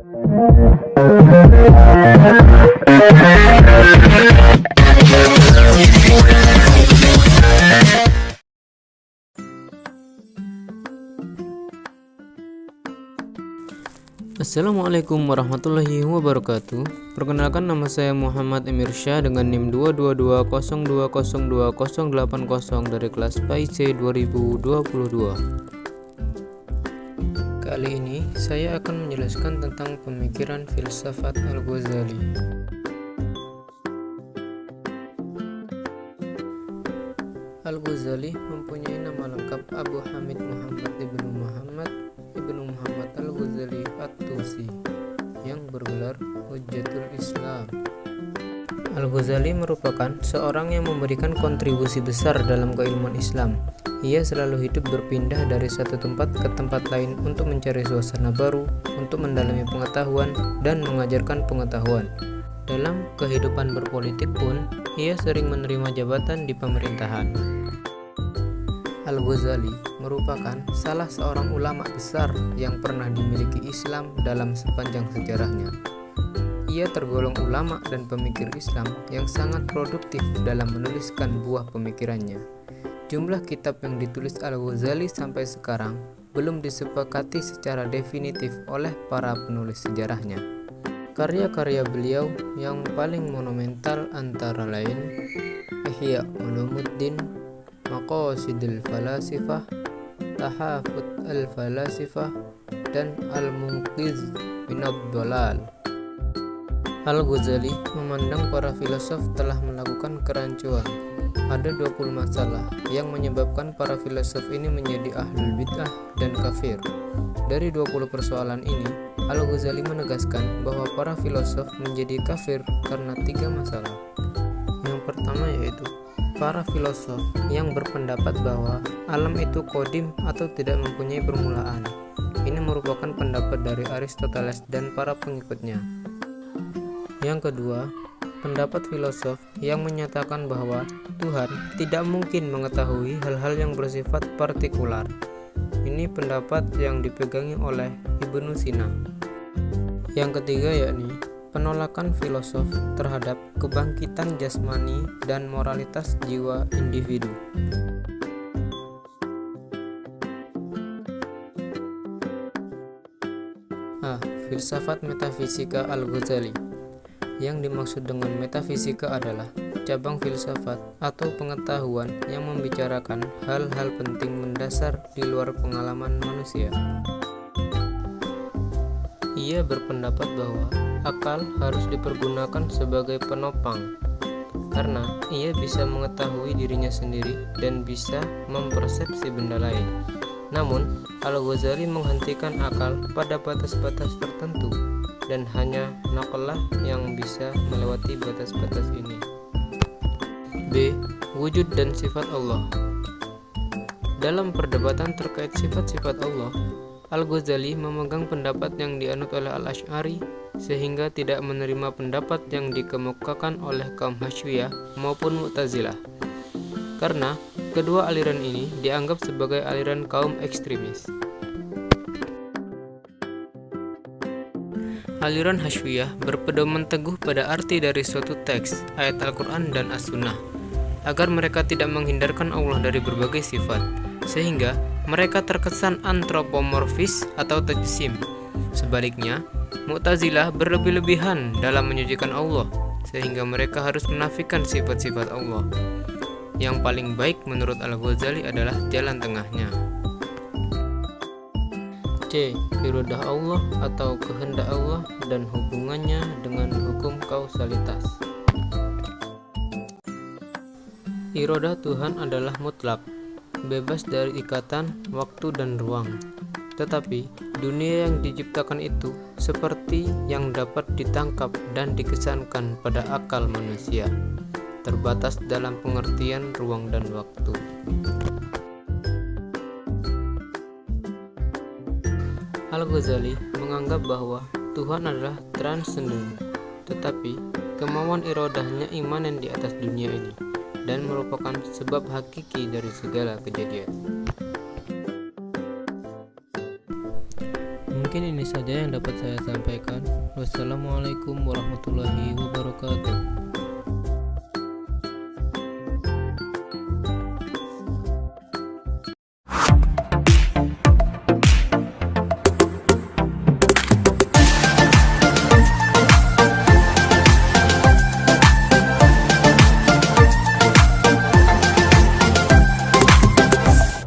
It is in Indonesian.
Assalamualaikum warahmatullahi wabarakatuh. Perkenalkan, nama saya Muhammad Emir Syah dengan NIM 22202022080 dari kelas PAIC 2022. Kali ini saya akan menjelaskan tentang pemikiran filsafat Al-Ghazali. Al-Ghazali mempunyai nama lengkap Abu Hamid Muhammad ibnu Muhammad Al-Ghazali At-Tusi yang bergelar Hujjatul Islam. Al-Ghazali merupakan seorang yang memberikan kontribusi besar dalam keilmuan Islam. Ia selalu hidup berpindah dari satu tempat ke tempat lain untuk mencari suasana baru, untuk mendalami pengetahuan dan mengajarkan pengetahuan. Dalam kehidupan berpolitik pun, ia sering menerima jabatan di pemerintahan. Al-Ghazali merupakan salah seorang ulama besar yang pernah dimiliki Islam dalam sepanjang sejarahnya. Ia tergolong ulama dan pemikir Islam yang sangat produktif dalam menuliskan buah pemikirannya. Jumlah kitab yang ditulis Al-Ghazali sampai sekarang belum disepakati secara definitif oleh para penulis sejarahnya. Karya-karya beliau yang paling monumental antara lain Ihya Ulumuddin, Maqasidul Falasifah, Tahafut al-Falasifah, dan Al-Munqiz minad Dhalal. Al-Ghazali memandang para filosof telah melakukan kerancuan. Ada 20 masalah yang menyebabkan para filosof ini menjadi ahlul bid'ah dan kafir. Dari 20 persoalan ini, Al-Ghazali menegaskan bahwa para filosof menjadi kafir karena 3 masalah. Yang pertama yaitu para filosof yang berpendapat bahwa alam itu qadim atau tidak mempunyai permulaan. Ini merupakan pendapat dari Aristoteles dan para pengikutnya. Yang kedua, pendapat filosof yang menyatakan bahwa Tuhan tidak mungkin mengetahui hal-hal yang bersifat partikular. Ini pendapat yang dipegangi oleh Ibnu Sina. Yang ketiga yakni penolakan filosof terhadap kebangkitan jasmani dan moralitas jiwa individu. Filsafat metafisika Al-Ghazali. Yang dimaksud dengan metafisika adalah cabang filsafat atau pengetahuan yang membicarakan hal-hal penting mendasar di luar pengalaman manusia. Ia berpendapat bahwa akal harus dipergunakan sebagai penopang, karena ia bisa mengetahui dirinya sendiri dan bisa mempersepsi benda lain. Namun, Al-Ghazali menghentikan akal pada batas-batas tertentu, dan hanya naqlah yang bisa melewati batas-batas ini. B. Wujud dan sifat Allah. Dalam perdebatan terkait sifat-sifat Allah, Al-Ghazali memegang pendapat yang dianut oleh Al-Asy'ari, sehingga tidak menerima pendapat yang dikemukakan oleh kaum Hasy'iyah maupun Mu'tazilah, karena kedua aliran ini dianggap sebagai aliran kaum ekstremis. Aliran Hasy'iyah berpedoman teguh pada arti dari suatu teks, ayat Al-Quran dan As-Sunnah, agar mereka tidak menghindarkan Allah dari berbagai sifat, sehingga mereka terkesan antropomorfis atau tajsim. Sebaliknya, Mu'tazilah berlebih-lebihan dalam menyucikan Allah, sehingga mereka harus menafikan sifat-sifat Allah. Yang paling baik menurut Al-Ghazali adalah jalan tengahnya. C. Iradah Allah atau kehendak Allah dan hubungannya dengan hukum kausalitas. Iradah Tuhan adalah mutlak, bebas dari ikatan waktu dan ruang. Tetapi dunia yang diciptakan itu seperti yang dapat ditangkap dan dikesankan pada akal manusia, terbatas dalam pengertian ruang dan waktu. Al-Ghazali menganggap bahwa Tuhan adalah transenden, tetapi kemauan iradahnya imanen di atas dunia ini dan merupakan sebab hakiki dari segala kejadian. Mungkin ini saja yang dapat saya sampaikan. Wassalamualaikum warahmatullahi wabarakatuh.